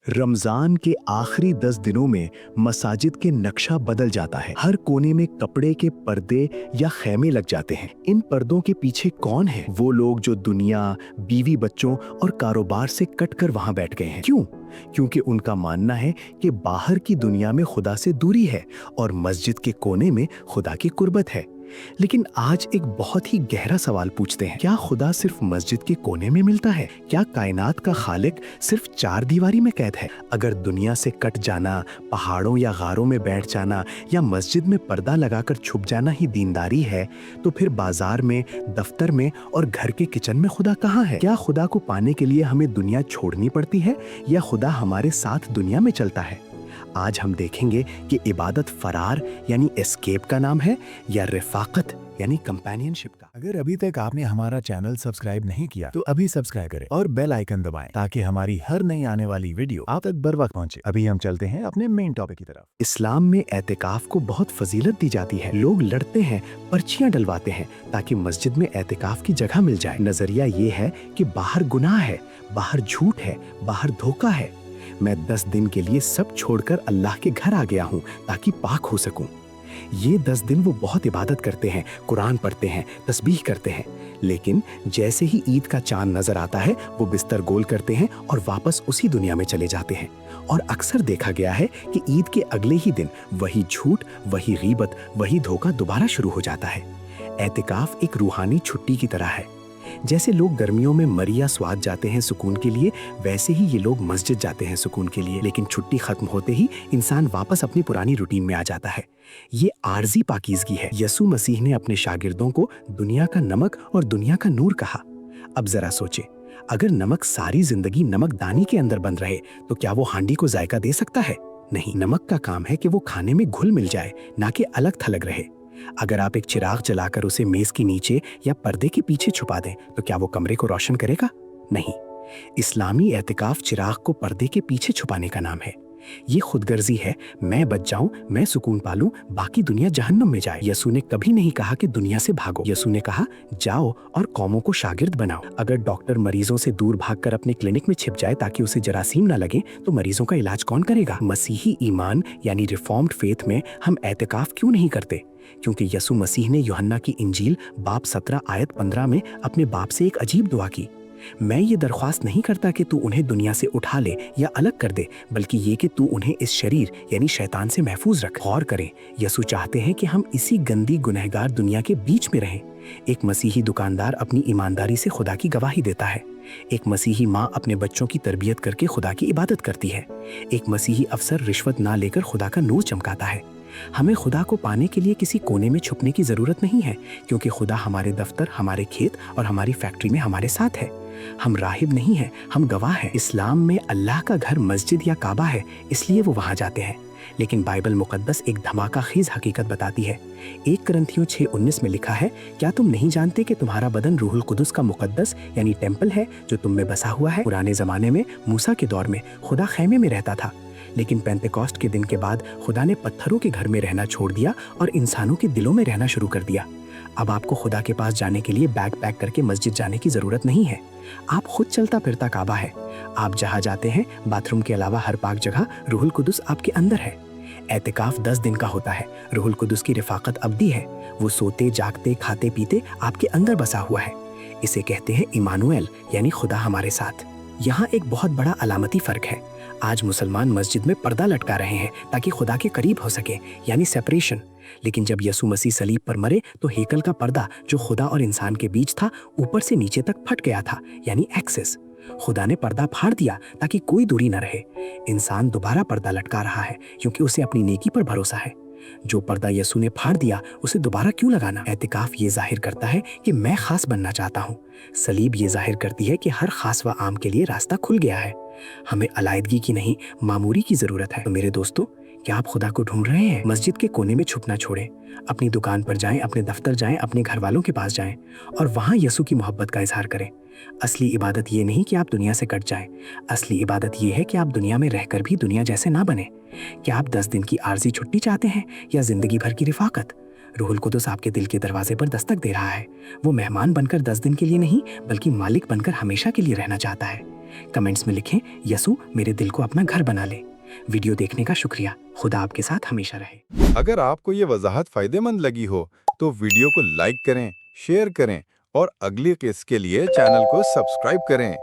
रमजान के आखिरी 10 दिनों में मसाजिद के नक्शा बदल जाता है। हर कोने में कपड़े के पर्दे या खैमे लग जाते हैं। इन पर्दों के पीछे कौन है? वो लोग जो दुनिया, बीवी बच्चों और कारोबार से कटकर वहां बैठ गए हैं। क्यों? क्योंकि उनका मानना है कि बाहर की दुनिया में खुदा से दूरी है और मस्जिद के कोने में खुदा की कुर्बत है। लेकिन आज एक बहुत ही गहरा सवाल पूछते हैं, क्या खुदा सिर्फ मस्जिद के कोने में मिलता है? क्या कायनात का खालिक सिर्फ चार दीवारी में कैद है? अगर दुनिया से कट जाना, पहाड़ों या गारों में बैठ जाना या मस्जिद में पर्दा लगाकर छुप जाना ही दीनदारी है, तो फिर बाजार में, दफ्तर में और घर के किचन में खुदा कहाँ है? क्या खुदा को पाने के लिए हमें दुनिया छोड़नी पड़ती है या खुदा हमारे साथ दुनिया में चलता है? आज हम देखेंगे कि इबादत फरार यानी एस्केप का नाम है या रिफाकत यानी कंपेनियनशिप का। अगर अभी तक आपने हमारा चैनल सब्सक्राइब नहीं किया तो अभी सब्सक्राइब करें और बेल आइकन दबाएं ताकि हमारी हर नई आने वाली वीडियो आप तक बर वक्त पहुंचे। अभी हम चलते हैं अपने मेन टॉपिक की तरफ। इस्लाम में एतिकाफ को बहुत फजीलत दी जाती है। लोग लड़ते हैं, पर्चियां डलवाते हैं ताकि मस्जिद में एतिकाफ की जगह मिल जाए। नजरिया ये है कि बाहर गुनाह है, बाहर झूठ है, बाहर धोखा है। मैं 10 दिन के लिए सब छोड़कर अल्लाह के घर आ गया हूँ ताकि पाक हो सकूं। ये 10 दिन वो बहुत इबादत करते हैं, कुरान पढ़ते हैं, तस्बीह करते हैं, लेकिन जैसे ही ईद का चांद नजर आता है वो बिस्तर गोल करते हैं और वापस उसी दुनिया में चले जाते हैं। और अक्सर देखा गया है कि ईद के अगले ही दिन वही झूठ, वही गीबत, वही धोखा दोबारा शुरू हो जाता है। एतिकाफ एक रूहानी छुट्टी की तरह है। जैसे लोग गर्मियों में मरिया स्वाद जाते हैं सुकून के लिए, वैसे ही ये लोग मस्जिद जाते हैं सुकून के लिए। लेकिन छुट्टी खत्म होते ही इंसान वापस अपनी पुरानी रूटीन में आ जाता है। ये आर्जी पाकीज़गी है। यसू मसीह ने अपने शागिर्दों को दुनिया का नमक और दुनिया का नूर कहा। अब जरा सोचे, अगर नमक सारी जिंदगी नमकदानी के अंदर बंद रहे तो क्या वो हांडी को जायका दे सकता है? नहीं, नमक का काम है कि वो खाने में घुल मिल जाए, ना कि अलग थलग रहे। अगर आप एक चिराग जलाकर उसे मेज के नीचे या पर्दे के पीछे छुपा दें तो क्या वो कमरे को रोशन करेगा? नहीं। इस्लामी एतिकाफ चिराग को पर्दे के पीछे छुपाने का नाम है। ये खुदगर्जी है, मैं बच जाऊं, मैं सुकून पालूं, बाकी दुनिया जहन्नम में जाए। यसू ने कभी नहीं कहा कि दुनिया से भागो। यसू ने कहा जाओ और कौमों को शागिर्द बनाओ। अगर डॉक्टर मरीजों से दूर भागकर अपने क्लिनिक में छिप जाए ताकि उसे जरासीम न लगे तो मरीजों का इलाज कौन करेगा? मसीही ईमान यानी रिफॉर्म्ड फेथ में हम एतिकाफ क्यों नहीं करते? क्योंकि यसू मसीह ने यूहन्ना की इंजील बाब 17 आयत 15 में अपने बाप से एक अजीब दुआ की। मैं ये दरख्वास्त नहीं करता कि तू उन्हें दुनिया से उठा ले या अलग कर दे, बल्कि ये कि तू उन्हें इस शरीर यानी शैतान से महफूज रख। गौर करें, यसू चाहते हैं कि हम इसी गंदी गुनहगार दुनिया के बीच में रहें। एक मसीही दुकानदार अपनी ईमानदारी से खुदा की गवाही देता है। एक मसीही माँ अपने बच्चों की तरबियत करके खुदा की इबादत करती है। एक मसीही अफसर रिश्वत ना लेकर खुदा का नूर चमकाता है। हमें खुदा को पाने के लिए किसी कोने में छुपने की जरूरत नहीं है, क्योंकि खुदा हमारे दफ्तर, हमारे खेत और हमारी फैक्ट्री में हमारे साथ है। हम राहिब नहीं हैं, हम गवाह हैं। इस्लाम में अल्लाह का घर मस्जिद या काबा है, इसलिए वो वहां जाते हैं। लेकिन बाइबल मुकद्दस एक धमाका खेज हकीकत बताती है। 1 करंथियों 6:19 में लिखा है, क्या तुम नहीं जानते कि तुम्हारा बदन रूहुल कुदस का मुकद्दस यानी टेम्पल है जो तुम में बसा हुआ है? पुराने जमाने में मूसा के दौर में खुदा खैमे में रहता था, लेकिन पेंतेकोस्ट के दिन के बाद खुदा ने पत्थरों के घर में रहना छोड़ दिया और इंसानों के दिलों में रहना शुरू कर दिया। अब आपको खुदा के पास जाने के लिए बैग पैक करके मस्जिद जाने की जरूरत नहीं है। आप खुद चलता फिरता काबा है। आप जहाँ जाते हैं, बाथरूम के अलावा हर पाक जगह रूहुल कुदस आपके अंदर है। एतिकाफ 10 दिन का होता है। रूहुल कुदस की रिफाकत अब्दी है। वो सोते, जागते, खाते पीते आपके अंदर बसा हुआ है। इसे कहते हैं इमानुएल यानी खुदा हमारे साथ। यहाँ एक बहुत बड़ा अलामती फर्क है। आज मुसलमान मस्जिद में पर्दा लटका रहे हैं ताकि खुदा के करीब हो सके, यानी सेपरेशन। लेकिन जब यसू मसीह सलीब पर मरे तो हेकल का पर्दा जो खुदा और इंसान के बीच था ऊपर से नीचे तक फट गया था, यानी एक्सेस। खुदा ने पर्दा फाड़ दिया ताकि कोई दूरी न रहे। इंसान दोबारा पर्दा लटका रहा है क्योंकि उसे अपनी नेकी पर भरोसा है। जो पर्दा यसू ने फाड़ दिया उसे दोबारा क्यों लगाना? एतिकाफ ये जाहिर करता है कि मैं खास बनना चाहता हूँ। सलीब ये जाहिर करती है कि हर खास व आम के लिए रास्ता खुल गया है। हमें अलायदगी की नहीं, मामूरी की जरूरत है। तो मेरे दोस्तों, क्या आप खुदा को ढूंढ रहे हैं? मस्जिद के कोने में छुपना छोड़ें। अपनी दुकान पर जाएं, अपने दफ्तर जाएं, अपने घर वालों के पास जाएं और वहां यसू की मोहब्बत का इजहार करें। असली इबादत ये नहीं कि आप दुनिया से कट जाएं। असली इबादत ये है कि आप दुनिया में रहकर भी दुनिया जैसे ना बने। क्या आप 10 दिन की आर्जी छुट्टी चाहते हैं या जिंदगी भर की रिफाकत? रूहुल कुदस आपके दिल के दरवाजे पर दस्तक दे रहा है। वो मेहमान बनकर 10 दिन के लिए नहीं, बल्कि मालिक बनकर हमेशा के लिए रहना चाहता है। कमेंट्स में लिखें यसु मेरे दिल को अपना घर बना ले। वीडियो देखने का शुक्रिया। खुदा आपके साथ हमेशा रहे। अगर आपको ये वजाहत फ़ायदेमंद लगी हो तो वीडियो को लाइक करें, शेयर करें और अगली केस के लिए चैनल को सब्सक्राइब करें।